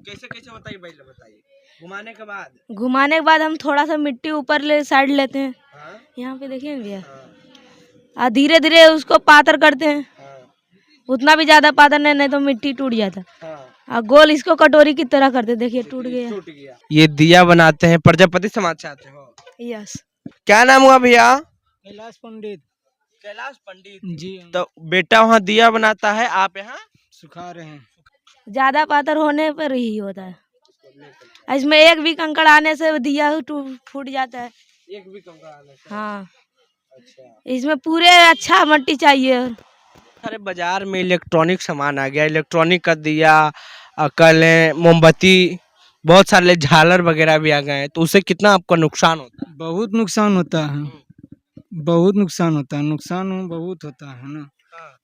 कैसे कैसे बताइए, पहले बताइए। घुमाने के बाद हम थोड़ा सा मिट्टी ऊपर ले साइड लेते हैं। हाँ? यहाँ पे देखिए भैया। हाँ। और धीरे धीरे उसको पातर करते हैं। हाँ। उतना भी ज्यादा पातर नहीं तो मिट्टी टूट जाता। हाँ। और गोल इसको कटोरी की तरह करते, देखिए टूट गया। ये दिया बनाते हैं, प्रजापति समाज से आते हो? यस। क्या नाम हुआ भैया? कैलाश पंडित। कैलाश पंडित जी। तो बेटा वहाँ दिया बनाता है, आप यहाँ सुखा रहे हैं। ज्यादा पातर होने पर ही होता है। इसमें एक भी कंकड़ आने से दिया फूट जाता है। एक भी कंकड़ आने से? हाँ। अच्छा। इसमें पूरे अच्छा मट्टी चाहिए। अरे बाजार में इलेक्ट्रॉनिक सामान आ गया, इलेक्ट्रॉनिक का दिया, कल मोमबत्ती, बहुत सारे झालर वगैरह भी आ गए हैं, तो उससे कितना आपका नुकसान होता है? बहुत नुकसान होता है, बहुत नुकसान होता है, नुकसान बहुत होता है ना।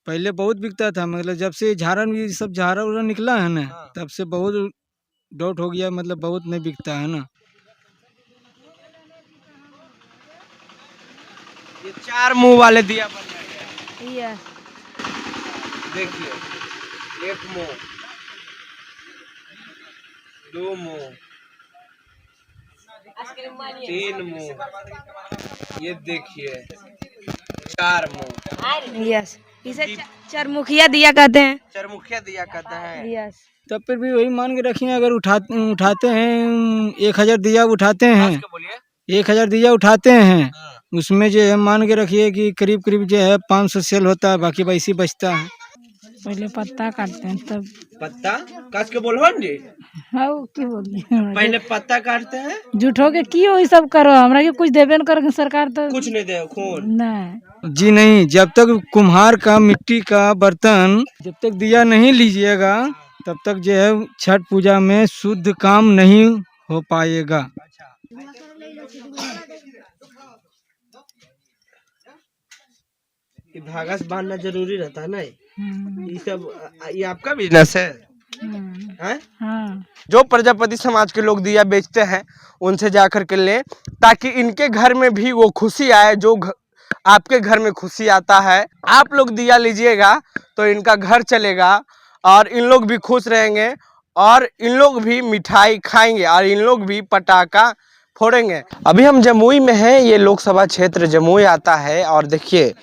पहले बहुत बिकता था, मतलब जब से झारन ये सब झारा उरा निकला है ना, तब से बहुत डाउट हो गया, मतलब बहुत नहीं बिकता है ना। ये 4 मुंह वाले दिया बन गया। यस। देखिए, 1 मुंह, 2 मुंह, 3 मुंह, ये देखिए 4 मुंह। यस। इसे चरमुखिया दिया कहते हैं। चरमुखिया दिया कहते हैं। यस। तब फिर भी वही मान के रखिए, अगर उठाते हैं 1000 दिया उठाते हैं, 1000 दिया उठाते हैं, उसमें जो है मान के रखिए कि करीब करीब जो है 500 सेल होता है, बाकी वैसे बचता है। पहले पत्ता काटते हैं, तब पत्ता काट के बोलो जी। हाँ की बोलिए। पहले पत्ता काटते हैं। झूठो के की वही सब करो, हमरा के कुछ देबे न करो सरकार, तो कुछ नहीं दे खून। नहीं जी नहीं, जब तक कुम्हार का मिट्टी का बर्तन जब तक दिया नहीं लीजिएगा, तब तक जो है छठ पूजा में शुद्ध काम नहीं हो पाएगा। ये धागा से बांधना जरूरी रहता है ना। ये सब ये आपका बिजनेस है? हैं? हाँ। जो प्रजापति समाज के लोग दिया बेचते हैं, उनसे जाकर के लें, ताकि इनके घर में भी वो खुशी आए जो आपके घर में खुशी आता है। आप लोग दिया लीजिएगा तो इनका घर चलेगा और इन लोग भी खुश रहेंगे और इन लोग भी मिठाई खाएंगे और इन लोग भी पटाखा फोड़ेंगे। अभी हम जमुई में हैं, ये लोकसभा क्षेत्र जमुई आता है और देखिए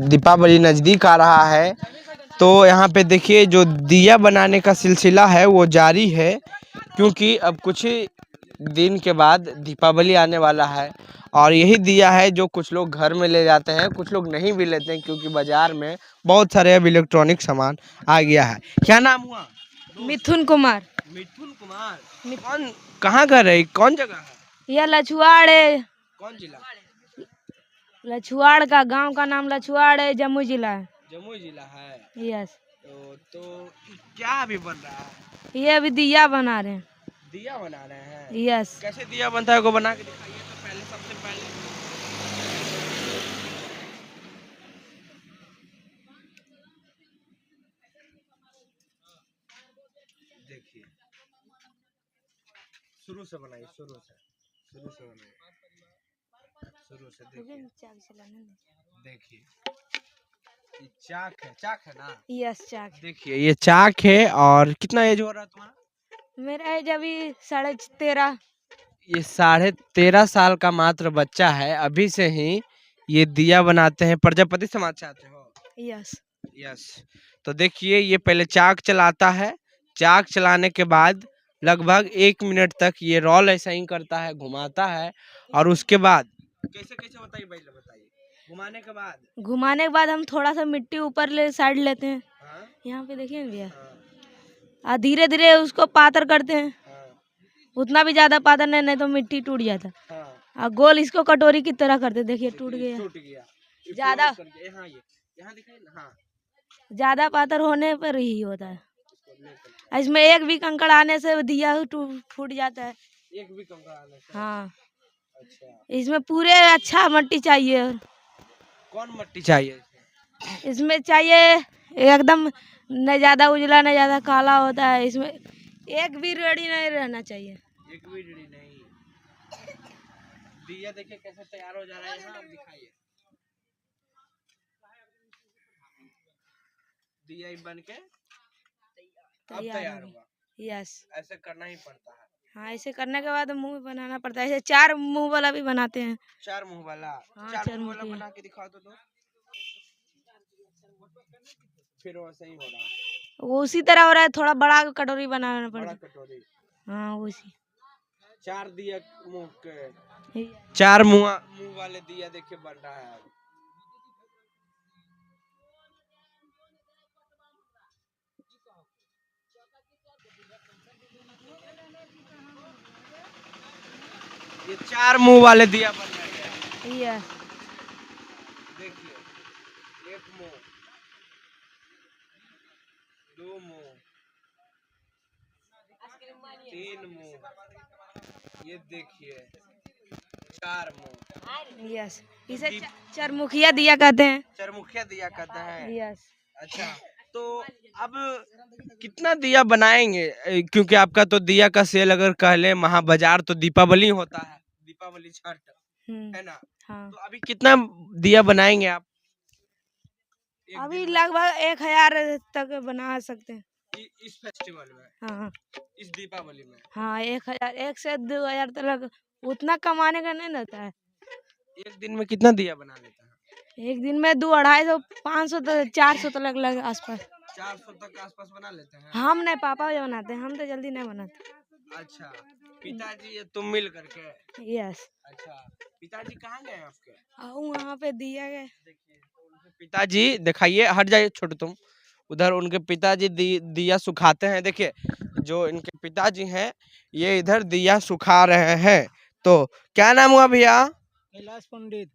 दीपावली नज़दीक आ रहा है, तो यहाँ पे देखिए जो दिया बनाने का सिलसिला है वो जारी है, क्योंकि अब कुछ ही दिन के बाद दीपावली आने वाला है और यही दिया है जो कुछ लोग घर में ले जाते हैं, कुछ लोग नहीं भी लेते हैं, क्योंकि बाजार में बहुत सारे अब इलेक्ट्रॉनिक सामान आ गया है। क्या नाम हुआ? मिथुन कुमार। मिथुन कुमार। कौन, कहाँ घर है, कौन जगह है? यह लछुआड़ है। कौन जिला? लछुआड़ का गांव का नाम लछुआड़ है, जमुई जिला है। जमुई जिला है। यस। तो क्या अभी बन रहा है? ये अभी दिया बना रहे हैं। दिया बना रहे हैं? यस। कैसे दिया बनता है, को बना के दिखाइए तो पहले, सबसे पहले। देखिए, शुरू से बनाइए, शुरू से बनाइए, शुरू से देखिए, ये चाक है ना? यस, चाक। देखिए ये चाक है। और कितना एज हो रहा है तुम्हारा? मेरा एज अभी 13.5। ये 13.5 साल का मात्र बच्चा है, अभी से ही ये दिया बनाते हैं। प्रजापति समाज से आते हो? यस। यस। तो देखिए ये पहले चाक चलाता है, चाक चलाने के बाद लगभग 1 मिनट तक ये रोल ऐसा ही करता है, घुमाता है, और उसके बाद कैसे कैसे बताइए, पहले बताइए। घुमाने के बाद हम थोड़ा सा मिट्टी ऊपर ले साइड लेते हैं। हाँ? यहाँ पे देखिए भैया। हाँ। और धीरे धीरे उसको पातर करते हैं। हाँ। उतना भी ज्यादा पातर नहीं तो मिट्टी टूट जाता। हाँ। और गोल इसको कटोरी की तरह करते, देखिए टूट गया। ज्यादा दिखाइए ना। हाँ। ज्यादा पातर होने पर ही होता है। इसमें एक भी कंकड़ आने से दिया फूट जाता है। एक भी कंकड़ आने से? हाँ। अच्छा। इसमें पूरे अच्छा मट्टी चाहिए। कौन मट्टी चाहिए? इसमें चाहिए एकदम न ज्यादा उजला न ज्यादा काला होता है। इसमें एक भी रेडी नहीं रहना चाहिए। एक भी रेडी नहीं। दिया देखिए कैसे तैयार हो जा रहा है, यहाँ दिखाइए। दिया बन के अब तैयार होगा। यस। ऐसे करना ही पड़ता है। हाँ, ऐसे करने के बाद मुंह बनाना पड़ता है। ऐसे 4 मुंह वाला भी बनाते हैं। 4 मुंह वाला। हाँ, 4 4 मुंह मुंह वाला की। बना के दिखाओ तो फिर वैसे ही हो रहा है। वो उसी तरह हो रहा है, थोड़ा बड़ा कटोरी बनाना बड़ा पड़ता कटोरी। है। हाँ, उसी। 4 दिया मुंह के। यही है। 4 मुंह वाले दिया देखिए बन रहा है। ये 4 मुंह वाले दिया बन रहे हैं। यही है। देखिए 1 मुंह, 2 मुंह, 3 मुंह, ये देखिए 4 मुंह। यस, इसे चरमुखिया दिया कहते हैं। चरमुखिया दिया कहते हैं। यस। अच्छा, तो अब कितना दिया बनाएंगे? क्योंकि आपका तो दिया का सेल अगर कह ले महाबाजार तो दीपावली होता है, दीपावली छठ है ना? हाँ। तो अभी कितना दिया बनाएंगे आप? अभी लगभग 1000 तक बना सकते हैं। इस फेस्टिवल में, हाँ इस दीपावली में हाँ, 1000, 1 से 2000 तक उतना कमाने का नहीं रहता है। एक दिन में कितना दिया बना लेता है? एक दिन में 200-250 500 तक 400 तक लग आसपास। 400 तक आसपास बना लेते हैं। हम नहीं, पापा जो बनाते हैं, हम तो जल्दी नहीं बनाते। अच्छा, पिताजी ये तुम मिल करके। यस। अच्छा, पिताजी कहाँ गए आपके? वहाँ पे दिया गया। देखिए तो उनके पिताजी, दिखाइए, हट जाइए छोटे तुम। उधर उनके पिताजी दिया सुखाते हैं। देखिए जो इनके पिताजी हैं ये इधर दिया सुखा रहे हैं। तो क्या नाम हुआ भैया? कैलाश पंडित।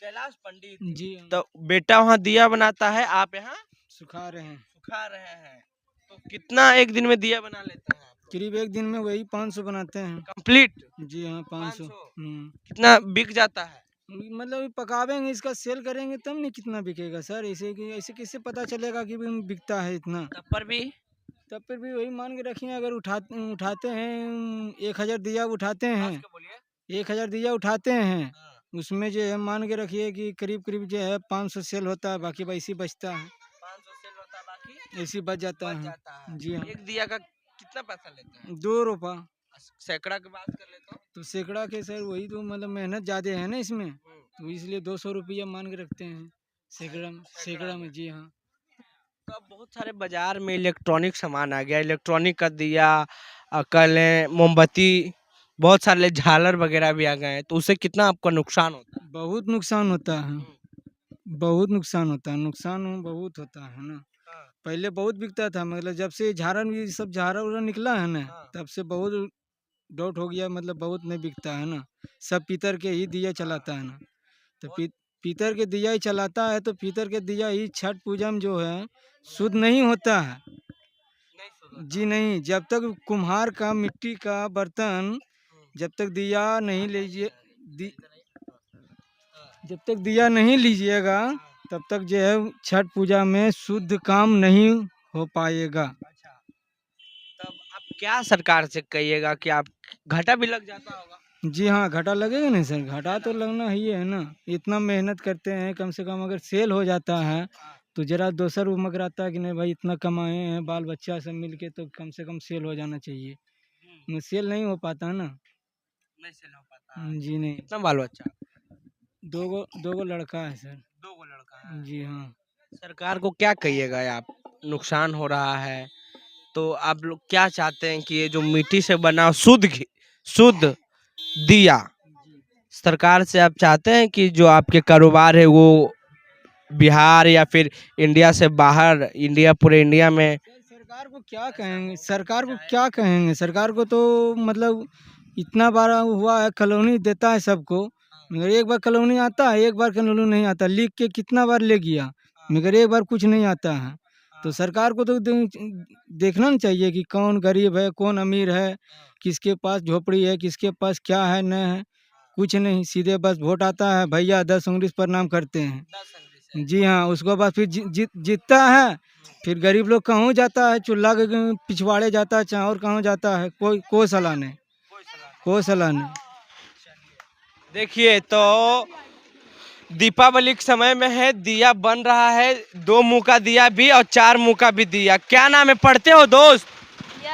कैलाश पंडित जी। तो बेटा वहाँ दिया बनाता है, आप यहाँ सुखा रहे हैं। सुखा रहे हैं। तो कितना एक दिन में दिया बना लेते हैं आप? करीब एक दिन में वही 500 बनाते हैं। कंप्लीट? जी हाँ, 500। 500? कितना बिक जाता है? मतलब पकावेंगे, इसका सेल करेंगे तब नहीं कितना बिकेगा सर। ऐसे कैसे पता चलेगा कि भी बिकता है इतना? तब पर भी तब फिर भी वही मान के रखिए, अगर उठाते हैं 1000 दिया उठाते हैं, 1000 दिया उठाते हैं, उसमें जो है मान के रखिए कि करीब करीब जो है 500 सेल होता है, बाकी वैसे ही बचता है। 500 सेल होता है, बाकी ऐसे ही बच जाता बच है। जाता है। जी हाँ। एक दिया का कितना पैसा लेते हैं? 2 रुपया। सैकड़ा की बात कर लेता हूँ तो सैकड़ा के सर वही तो मतलब मेहनत ज़्यादा है ना इसमें, तो इसलिए 200 रुपया मान के रखते हैं सैकड़ा में। जी हाँ। तो अब बहुत सारे बाजार में इलेक्ट्रॉनिक सामान आ गया, इलेक्ट्रॉनिक का दिया, कल मोमबत्ती, बहुत सारे झालर वगैरह भी आ गए हैं। तो उससे कितना आपका नुकसान होता है? बहुत नुकसान होता है, बहुत नुकसान होता है। नुकसान बहुत होता है ना। पहले बहुत बिकता था, मतलब जब से झारन ये सब झारा उरा निकला है ना, तब से बहुत डाउट हो गया, मतलब बहुत नहीं बिकता है ना। सब पीतल के ही दिया चलाता है ना। तो पीतल के दिया ही चलाता है, तो पीतल के दिया ही छठ पूजा में जो है शुद्ध नहीं होता है। जी नहीं, जब तक कुम्हार का मिट्टी का बर्तन जब तक दिया नहीं लीजिए जब तक दिया नहीं लीजिएगा तब तक जो है छठ पूजा में शुद्ध काम नहीं हो पाएगा। तब आप क्या सरकार से कहिएगा कि आप, घाटा भी लग जाता होगा? जी हाँ, घाटा लगेगा नहीं सर, घाटा तो लगना ही है ना। इतना मेहनत करते हैं, कम से कम अगर सेल हो जाता है तो जरा दोसर उमगराता है कि नहीं भाई इतना कमाए हैं बाल बच्चा सब मिल के, तो कम से कम सेल हो जाना चाहिए। सेल नहीं हो पाता ना। नहीं सेल हो पाता। जी नहीं। कितना बाल बच्चा? 2 लड़का है सर। 2 लड़का है। जी हाँ। सरकार को क्या कहिएगा आप? नुकसान हो रहा है तो आप लोग क्या चाहते हैं कि ये जो मिट्टी से बना शुद्ध दिया, सरकार से आप चाहते हैं कि जो आपके कारोबार है वो बिहार या फिर इंडिया से बाहर, पूरे इंडिया में? सरकार को क्या कहेंगे, सरकार को तो मतलब इतना बार हुआ है, कॉलोनी देता है सबको, मगर एक बार कॉलोनी आता है, एक बार कॉलोनी नहीं आता। लिख के कितना बार ले गया, मगर एक बार कुछ नहीं आता है। तो सरकार को तो देखना नहीं चाहिए कि कौन गरीब है कौन अमीर है, किसके पास झोपड़ी है किसके पास क्या है न है, कुछ नहीं। सीधे बस वोट आता है, भैया 10 उंगली प्रणाम करते हैं। जी हाँ, उसके बाद फिर जीतता है, फिर गरीब लोग कहूँ जाता है, चूल्हा के पिछवाड़े जाता है, चाहे और कहूँ जाता है, कोई सलाह नहीं, कोई सलाह नहीं। देखिए तो दीपावली के समय में है, दिया बन रहा है, 2 मुंह का दिया भी और 4 मुंह का भी दिया। क्या नाम है, पढ़ते हो दोस्त?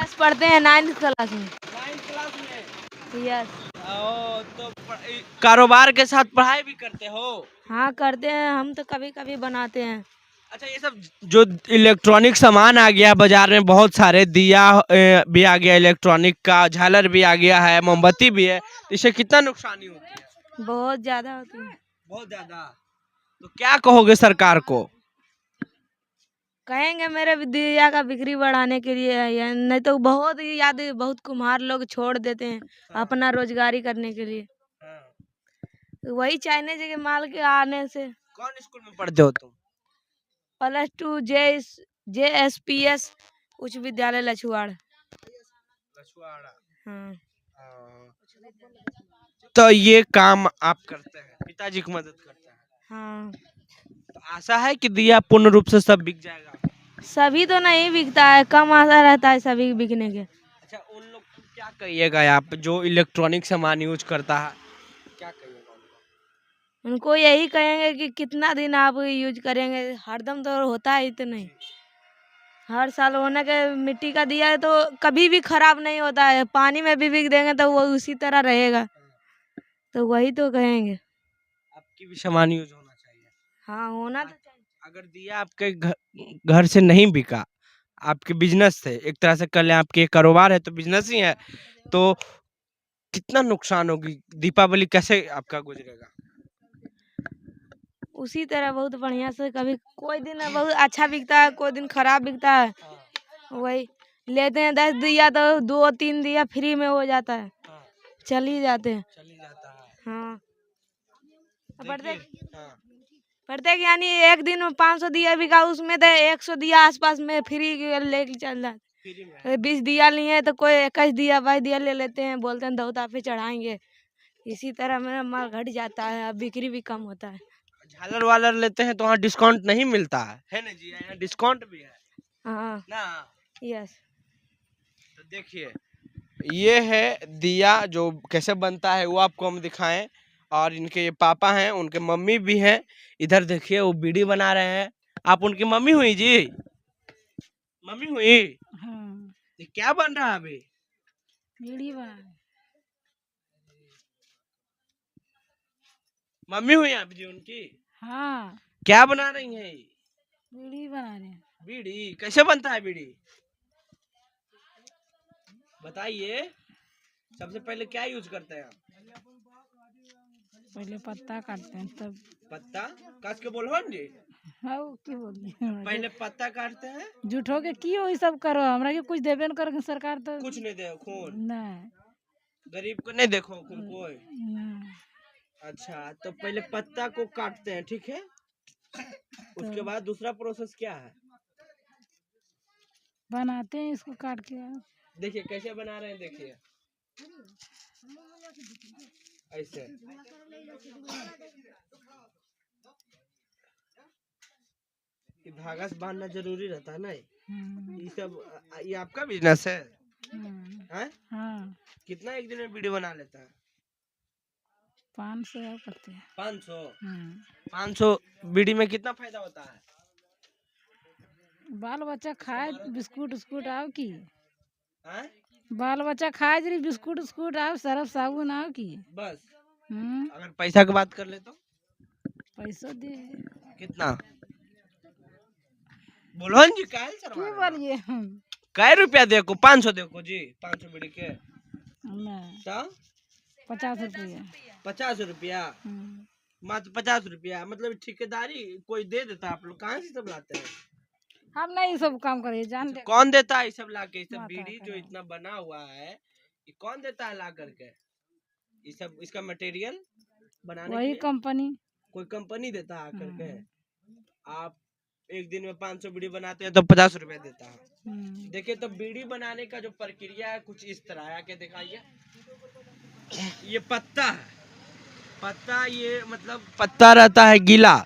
यस पढ़ते हैं 9th क्लास में। 9th क्लास में। यस। तो कारोबार के साथ पढ़ाई भी करते हो? हाँ करते हैं, हम तो कभी कभी बनाते हैं। अच्छा, ये सब जो इलेक्ट्रॉनिक सामान आ गया बाजार में, बहुत सारे दिया भी आ गया इलेक्ट्रॉनिक का, झालर भी आ गया है, मोमबत्ती भी है, तो इससे कितना नुकसानी होती है? बहुत ज्यादा होती है। बहुत ज्यादा। तो क्या कहोगे सरकार को? कहेंगे मेरे दिया का बिक्री बढ़ाने के लिए है, या नहीं तो बहुत ही याद बहुत कुम्हार लोग छोड़ देते हैं अपना रोजगारी करने के लिए। तो वही चाइनीज के माल के आने से। कौन स्कूल में पढ़ते हो तुम? +2 JSPS उच्च विद्यालय लछुआड़। हाँ। तो ये काम आप करते हैं, पिताजी की मदद करते हैं? हाँ। तो आशा है कि दिया पूर्ण रूप से सब बिक जाएगा? सभी तो नहीं बिकता है, कम आशा रहता है सभी बिकने के। अच्छा, उन लोग को क्या कहिएगा आप जो इलेक्ट्रॉनिक सामान यूज करता है, क्या कहिएगा उनको? उनको यही कहेंगे कि कितना दिन आप यूज करेंगे, हरदम तो होता है तो नहीं। हर साल होने के मिट्टी का दिया है तो कभी भी खराब नहीं होता है, पानी में भी बिक देंगे तो वो उसी तरह रहेगा। तो वही तो कहेंगे। आपकी भी सामान यूज होना चाहिए। हाँ होना तो चाहिए। अगर दिया आपके घर से नहीं बिका, आपके बिजनेस से एक तरह से कर लें, आपके कारोबार है तो बिजनेस ही है, तो कितना नुकसान होगी? दीपावली कैसे आपका गुजरेगा? उसी तरह बहुत बढ़िया से, कभी कोई दिन बहुत अच्छा बिकता है, कोई दिन खराब बिकता है। वही लेते हैं 10 दिया तो 2-3 दिया फ्री में हो जाता है, चल ही जाते हैं। चली जाता है। हाँ देखिए, प्रत्येक यानी एक दिन में 500 दिया बिका, उसमें तो 100 दिया आसपास में फ्री लेके चल जाते। फ्री में 20 दिया लिए तो कोई 21 दिया 22 दिया ले लेते हैं, बोलते हैं दौता पे चढ़ाएंगे। इसी तरह मेरा माल घट जाता है, अब बिक्री भी कम होता है। झालर वालर लेते हैं तो वहाँ डिस्काउंट नहीं मिलता है ना जी? यहाँ डिस्काउंट भी है हाँ। ना? यस। तो देखिए, ये है दिया जो कैसे बनता है वो आपको हम दिखाएं। और इनके ये पापा हैं, उनके मम्मी भी हैं। इधर देखिए वो बीड़ी बना रहे हैं। आप उनकी मम्मी हुई जी? मम्मी हुई? हाँ। ये क्या बन रहा है अभी? बीड़ी बना रहे। मम्मी हुई आप जी उनकी? हाँ क्या बना रही हैं? बीड़ी बना रहे हैं। बीड़ी कैसे बनता है बीड़ी? बताइए। सबसे पहले क्या यूज करते हैं आप? पहले पत्ता काटते हैं तब। पत्ता काट के बोलो जी। हाँ की बोलिए, पहले पत्ता काटते हैं। झूठो के की वही सब करो, हमरा के कुछ देबे न करो सरकार तो। कुछ नहीं दे खून? नहीं। गरीब को नहीं देखो खून कोई? नहीं। अच्छा, तो पहले पत्ता को काटते हैं, ठीक है। उसके बाद दूसरा प्रोसेस क्या है? बनाते हैं इसको काट के। देखिए कैसे बना रहे हैं, देखिए ऐसे। ये धागा से बांधना जरूरी रहता है ना? ये सब ये आपका बिजनेस है? हैं? हाँ। कितना एक दिन में वीडियो बना लेता है? 500 करते हैं। 500? 500 बीड़ी में कितना फायदा होता है? बाल बच्चा खाए बिस्कुट उस्कुट आओ की। हैं? बाल बच्चा खाए जरी बिस्कुट उस्कुट आओ, सरफ साबुन आओ की। बस? हम्म। अगर पैसा की बात कर ले तो पैसा दे। कितना? बोलो जी, काहे शर्मा रहे हो? बोलिए हम। कै रुपया देखो? 500 देखो जी, 500 बीड़ी के नहीं, तो 50 रुपया। 50 रुपया? मात्र 50 रुपया? मतलब ठेकेदारी कोई दे देता है? आप लोग कहाँ से सब लाते हैं? हम नहीं सब काम करे जान। कौन देता है ये सब ला के? ये सब माता बीड़ी जो का। इतना बना हुआ है, ये कौन देता है ला करके? ये सब इसका मटेरियल बनाने वही के लिए कंपनी। कोई कंपनी देता है करके? आप एक दिन में 500 बीड़ी बनाते हैं तो 50 रुपया देता है। देखिए, तो बीड़ी बनाने का जो प्रक्रिया है कुछ इस तरह है। आके दिखाइए। ये पत्ता है। पत्ता, ये मतलब पत्ता रहता है गीला,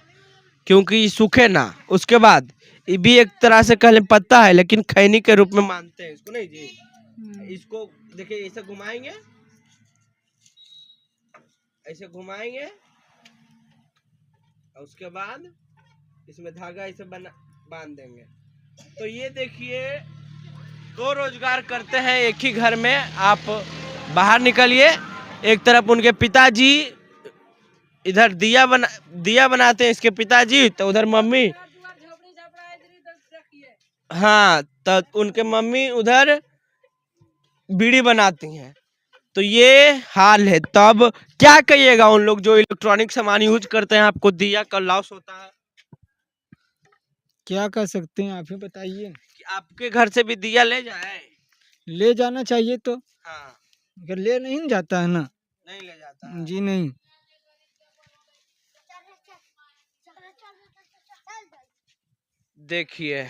क्योंकि सूखे ना। उसके बाद ये भी एक तरह से कह लें पत्ता है, लेकिन खैनी के रूप में मानते हैं इसको, नहीं जी? इसको देखिए ऐसे घुमाएंगे, ऐसे घुमाएंगे, और उसके बाद इसमें धागा ऐसे बांध देंगे। तो ये देखिए दो रोजगार करते हैं एक ही घर में। आप बाहर निकलिए, एक तरफ उनके पिताजी इधर दिया बनाते हैं, इसके पिताजी, तो उधर मम्मी, हाँ, तो उनके मम्मी उधर बीड़ी बनाती हैं। तो ये हाल है। तब क्या कहिएगा उन लोग जो इलेक्ट्रॉनिक सामान यूज करते हैं? आपको दिया का लॉस होता है, क्या कर सकते हैं, आप ही बताइए। कि आपके घर से भी दिया ले जाए? ले जाना चाहिए तो, हाँ, अगर ले नहीं जाता है ना। नहीं ले जाता है। जी नहीं। देखिए,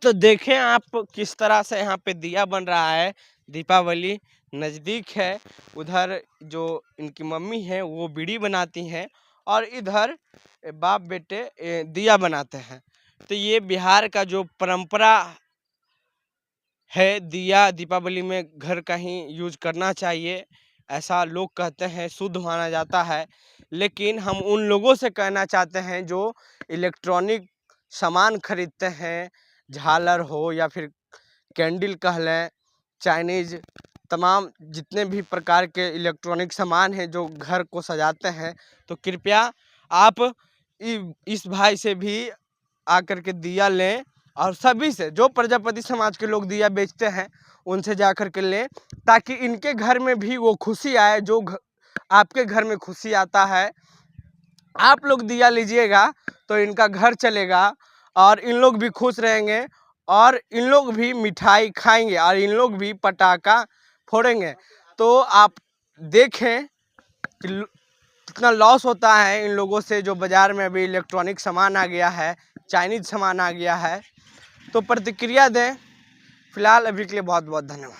तो देखें आप किस तरह से यहाँ पे दिया बन रहा है। दीपावली नज़दीक है। उधर जो इनकी मम्मी है वो बीड़ी बनाती हैं और इधर बाप बेटे दिया बनाते हैं। तो ये बिहार का जो परंपरा है, दिया दीपावली में घर का ही यूज करना चाहिए, ऐसा लोग कहते हैं, शुद्ध माना जाता है। लेकिन हम उन लोगों से कहना चाहते हैं जो इलेक्ट्रॉनिक सामान खरीदते हैं, झालर हो या फिर कैंडल कह लें, चाइनीज, तमाम जितने भी प्रकार के इलेक्ट्रॉनिक सामान हैं जो घर को सजाते हैं, तो कृपया आप इस भाई से भी आकर के दिया लें और सभी से, जो प्रजापति समाज के लोग दिया बेचते हैं उनसे जाकर के लें, ताकि इनके घर में भी वो खुशी आए जो आपके घर में खुशी आता है। आप लोग दिया लीजिएगा तो इनका घर चलेगा और इन लोग भी खुश रहेंगे और इन लोग भी मिठाई खाएंगे और इन लोग भी पटाखा फोड़ेंगे। तो आप देखें कि कितना लॉस होता है इन लोगों से, जो बाज़ार में अभी इलेक्ट्रॉनिक सामान आ गया है, चाइनीज सामान आ गया है। तो प्रतिक्रिया दें। फिलहाल अभी के लिए बहुत बहुत धन्यवाद।